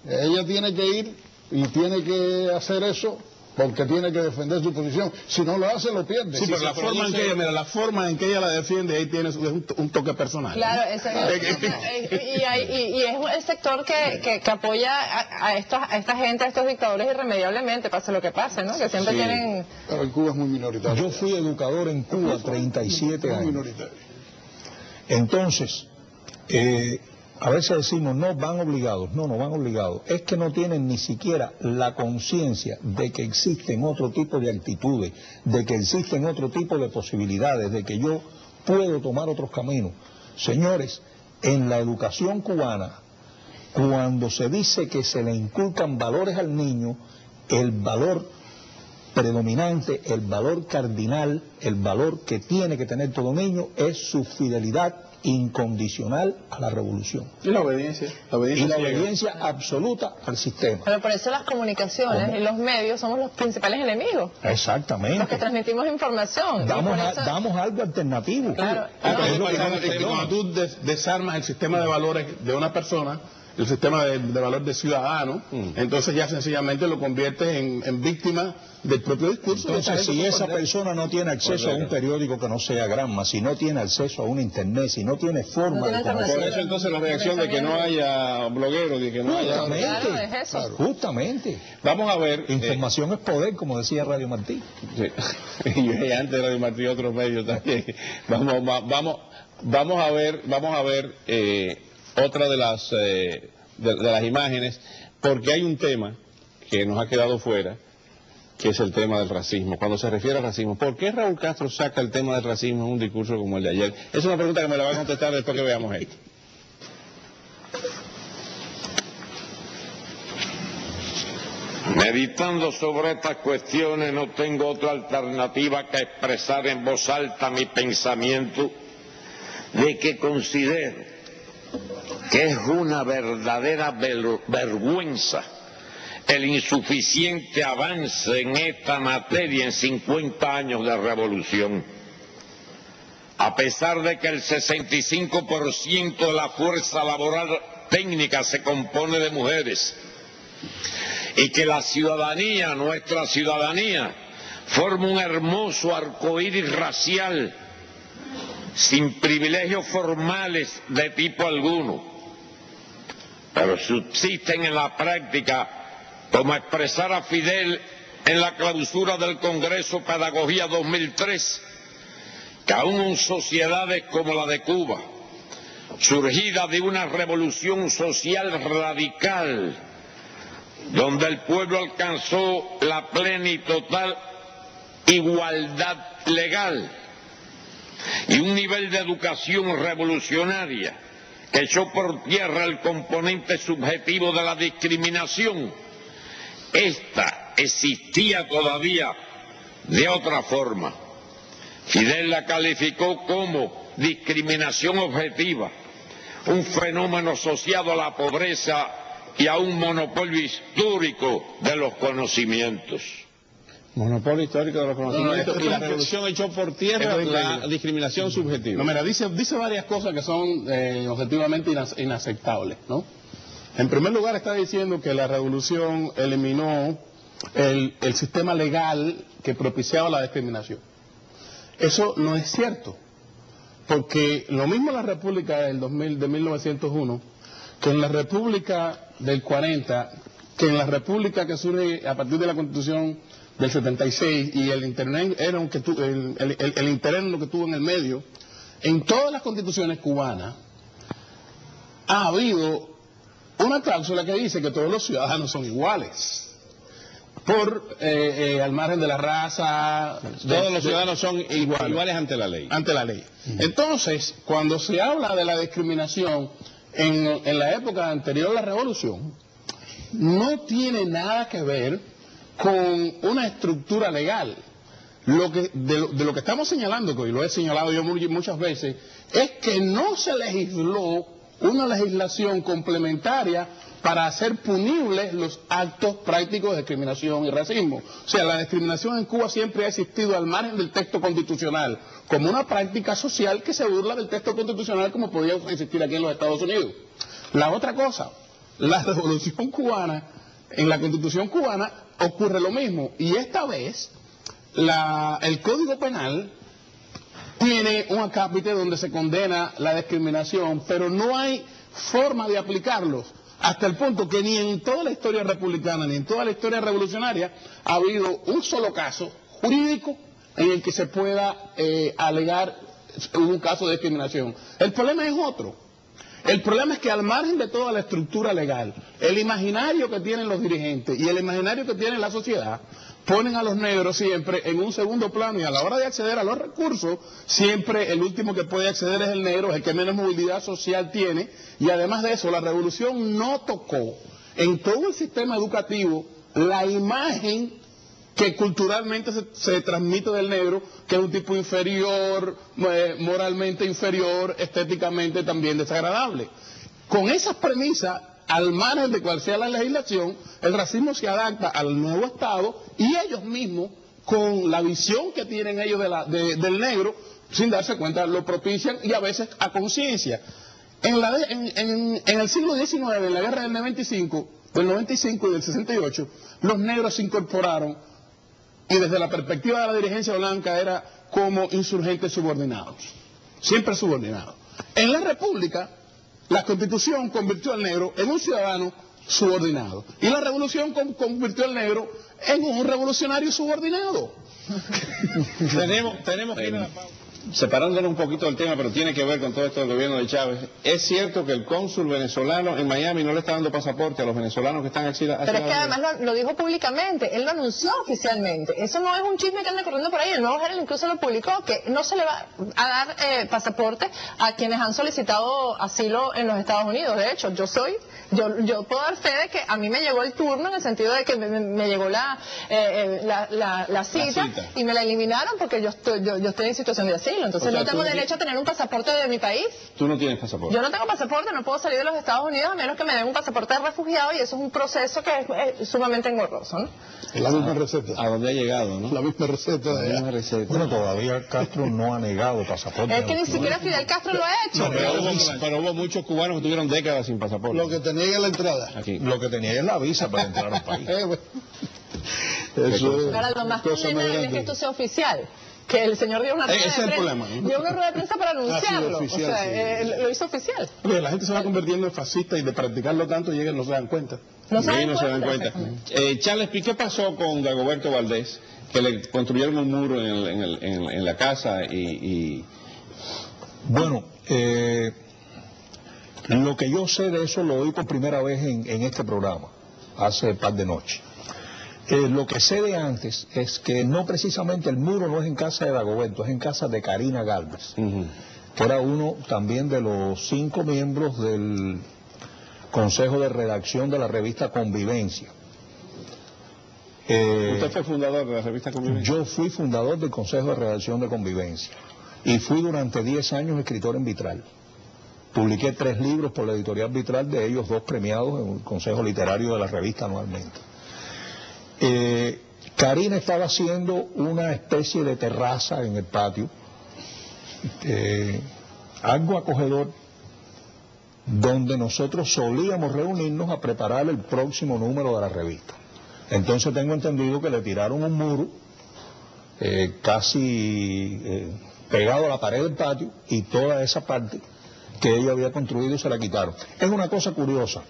Ella tiene que ir y tiene que hacer eso porque tiene que defender su posición. Si no lo hace, lo pierde. Sí, pero la forma en que ella, mira, la forma en que ella la defiende, ahí tiene un toque personal. Claro, y es el sector que apoya a esta gente, a estos dictadores irremediablemente, pase lo que pase, ¿no? Que siempre tienen... Pero en Cuba es muy minoritario. Yo fui educador en Cuba 37 años. Minoritario. Entonces, a veces decimos, no, van obligados. No, no van obligados. Es que no tienen ni siquiera la conciencia de que existen otro tipo de actitudes, de que existen otro tipo de posibilidades, de que yo puedo tomar otros caminos. Señores, en la educación cubana, cuando se dice que se le inculcan valores al niño, el valor predominante, el valor cardinal, el valor que tiene que tener todo niño es su fidelidad incondicional a la revolución. Y la obediencia. Y la obediencia absoluta al sistema. Pero por eso las comunicaciones y los medios somos los principales enemigos. Exactamente. Los que transmitimos información. Damos algo alternativo. Claro. Cuando tú desarmas el sistema de valores de una persona, el sistema de valor de ciudadano, entonces ya sencillamente lo conviertes en víctima del propio discurso. Entonces, si esa persona no tiene acceso a un periódico que no sea Granma, si no tiene acceso a un internet, si no tiene forma de conocer... Por eso entonces la reacción de que no haya blogueros, de que no haya... Justamente, Claro, es eso. justamente. Vamos a ver... Información es poder, como decía Radio Martí. Sí. Y antes de Radio Martí otros medios también. Vamos a ver otra de las imágenes, porque hay un tema que nos ha quedado fuera, que es el tema del racismo. Cuando se refiere al racismo, ¿por qué Raúl Castro saca el tema del racismo en un discurso como el de ayer? Es una pregunta que me la va a contestar después que veamos esto. Meditando sobre estas cuestiones, no tengo otra alternativa que expresar en voz alta mi pensamiento de que considero que es una verdadera vergüenza el insuficiente avance en esta materia en 50 años de revolución. A pesar de que el 65% de la fuerza laboral técnica se compone de mujeres y que la ciudadanía, nuestra ciudadanía, forma un hermoso arcoíris racial sin privilegios formales de tipo alguno, pero subsisten en la práctica, como expresara Fidel en la clausura del Congreso Pedagogía 2003, que aún en sociedades como la de Cuba, surgida de una revolución social radical, donde el pueblo alcanzó la plena y total igualdad legal y un nivel de educación revolucionaria que echó por tierra el componente subjetivo de la discriminación, esta existía todavía de otra forma. Fidel la calificó como discriminación objetiva, un fenómeno asociado a la pobreza y a un monopolio histórico de los conocimientos. Monopolio histórico de los conocimientos, y la revolución echó por tierra la discriminación subjetiva. No, mira, dice varias cosas que son objetivamente inaceptables, ¿no? En primer lugar, está diciendo que la revolución eliminó el sistema legal que propiciaba la discriminación. Eso no es cierto, porque lo mismo en la República de 1901, que en la República del 40, que en la República que surge a partir de la Constitución del 76 y el internet era el interno que tuvo en el medio, en todas las constituciones cubanas ha habido una cláusula que dice que todos los ciudadanos son iguales, al margen de la raza. Todos los ciudadanos son iguales ante la ley. Ante la ley. Entonces, cuando se habla de la discriminación en la época anterior a la revolución, no tiene nada que ver con una estructura legal. De lo que estamos señalando, que lo he señalado yo muchas veces, es que no se legisló una legislación complementaria para hacer punibles los actos prácticos de discriminación y racismo. O sea, la discriminación en Cuba siempre ha existido al margen del texto constitucional, como una práctica social que se burla del texto constitucional como podía existir aquí en los Estados Unidos. La otra cosa, la Revolución Cubana, en la Constitución cubana, ocurre lo mismo. Y esta vez, el Código Penal tiene un acápite donde se condena la discriminación, pero no hay forma de aplicarlos, hasta el punto que ni en toda la historia republicana, ni en toda la historia revolucionaria, ha habido un solo caso jurídico en el que se pueda alegar un caso de discriminación. El problema es otro. El problema es que al margen de toda la estructura legal, el imaginario que tienen los dirigentes y el imaginario que tiene la sociedad, ponen a los negros siempre en un segundo plano, y a la hora de acceder a los recursos, siempre el último que puede acceder es el negro, es el que menos movilidad social tiene, y además de eso, la revolución no tocó en todo el sistema educativo la imagen que culturalmente se transmite del negro, que es un tipo inferior, moralmente inferior, estéticamente también desagradable. Con esas premisas, al margen de cual sea la legislación, el racismo se adapta al nuevo Estado y ellos mismos, con la visión que tienen ellos del negro, sin darse cuenta, lo propician y a veces a conciencia. En el siglo XIX, en la guerra del 95 y del 68, los negros se incorporaron y desde la perspectiva de la dirigencia blanca era como insurgentes subordinados, siempre subordinados. En la República, la Constitución convirtió al negro en un ciudadano subordinado y la Revolución convirtió al negro en un revolucionario subordinado. Tenemos que ir a la pausa. Separándonos un poquito del tema, pero tiene que ver con todo esto del gobierno de Chávez. ¿Es cierto que el cónsul venezolano en Miami no le está dando pasaporte a los venezolanos que están aquí? Pero es que además lo dijo públicamente, él lo anunció oficialmente. Eso no es un chisme que anda corriendo por ahí. El Nuevo Herald incluso lo publicó, que no se le va a dar pasaporte a quienes han solicitado asilo en los Estados Unidos. De hecho, yo puedo dar fe de que a mí me llegó el turno, en el sentido de que me llegó la cita y me la eliminaron porque yo estoy en situación de asilo. Entonces no tengo derecho a tener un pasaporte de mi país. ¿Tú no tienes pasaporte? Yo no tengo pasaporte, no puedo salir de los Estados Unidos a menos que me den un pasaporte de refugiado, y eso es un proceso que es sumamente engorroso, ¿no? Es la misma receta. ¿A dónde ha llegado, no? La misma receta de allá. Bueno, todavía Castro no ha negado pasaporte. Es que ni siquiera Fidel Castro lo ha hecho. Pero hubo muchos cubanos que tuvieron décadas sin pasaporte. Lo que tenía es la entrada. Aquí. Lo que tenía es la visa para entrar al país. Eso Ahora, lo más cosa muy condenable es que grande. esto sea oficial. Que el señor dio una rueda Ese es el de prensa, problema, ¿no? dio una rueda de prensa para anunciarlo. oficial, o sea, lo hizo oficial. Porque la gente se va convirtiendo en fascista y de practicarlo tanto llegan, no se dan cuenta. No se Sí, dan no se dan cuenta. Charles, ¿qué pasó con Dagoberto Valdés? Que le construyeron un muro en la casa y... Bueno, lo que yo sé de eso lo oí por primera vez en este programa, hace un par de noches. Lo que sé de antes es que no precisamente el muro no es en casa de Dagoberto, es en casa de Karina Gálvez, que era uno también de los 5 miembros del Consejo de Redacción de la revista Convivencia. ¿Usted fue fundador de la revista Convivencia? Yo fui fundador del Consejo de Redacción de Convivencia y fui durante 10 años escritor en Vitral. Publiqué 3 libros por la editorial Vitral, de ellos 2 premiados en el Consejo Literario de la revista anualmente. Karina estaba haciendo una especie de terraza en el patio, algo acogedor, donde nosotros solíamos reunirnos a preparar el próximo número de la revista. Entonces tengo entendido que le tiraron un muro casi pegado a la pared del patio, y toda esa parte que ella había construido se la quitaron. Es una cosa curiosa,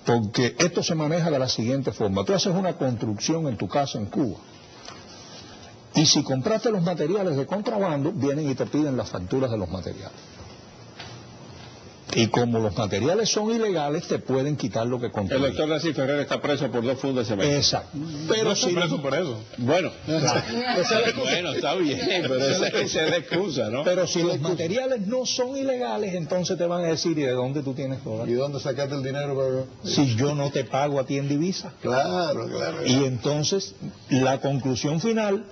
porque esto se maneja de la siguiente forma. Tú haces una construcción en tu casa en Cuba, y si compraste los materiales de contrabando, vienen y te piden las facturas de los materiales. Y como los materiales son ilegales, te pueden quitar lo que El construiste. doctor Narciso Ferrer está preso por 2 fundas de cemento. Exacto. Pero sí, preso por eso. Bueno, bueno, está bien, pero esa es la excusa, ¿no? Pero si los materiales no son ilegales, entonces te van a decir, ¿y de dónde tú tienes ¿Y dólares? dónde sacaste el dinero para...? Si yo no te pago a ti en divisa. Claro, claro. Y entonces la conclusión final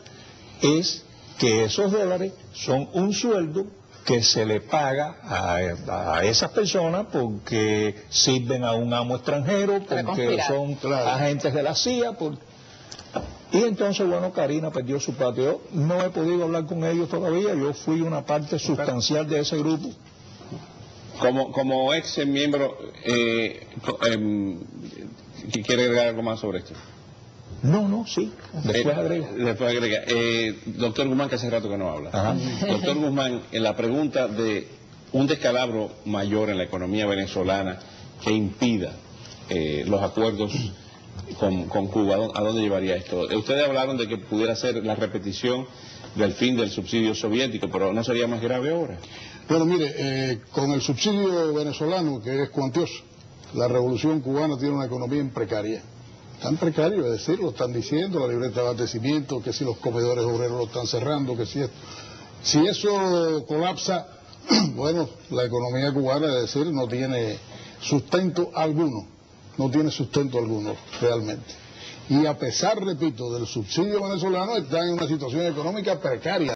es que esos dólares son un sueldo que se le paga a esas personas porque sirven a un amo extranjero, porque son agentes de la CIA. Y entonces, bueno, Karina perdió su patio. No he podido hablar con ellos todavía, yo fui una parte sustancial de ese grupo. Como ex miembro, ¿quiere agregar algo más sobre esto? No, sí. Después agrega. Después agrega. Doctor Guzmán, que hace rato que no habla. Ajá. Doctor Guzmán, en la pregunta de un descalabro mayor en la economía venezolana que impida los acuerdos con Cuba, ¿a dónde llevaría esto? Ustedes hablaron de que pudiera ser la repetición del fin del subsidio soviético, pero ¿no sería más grave ahora? Bueno, mire, con el subsidio venezolano, que es cuantioso, la revolución cubana tiene una economía en precaria. Tan precario, es decir, lo están diciendo, la libreta de abastecimiento, que si los comedores obreros lo están cerrando, que si esto. Si eso colapsa, bueno, la economía cubana, es decir, no tiene sustento alguno, realmente. Y a pesar, repito, del subsidio venezolano, está en una situación económica precaria.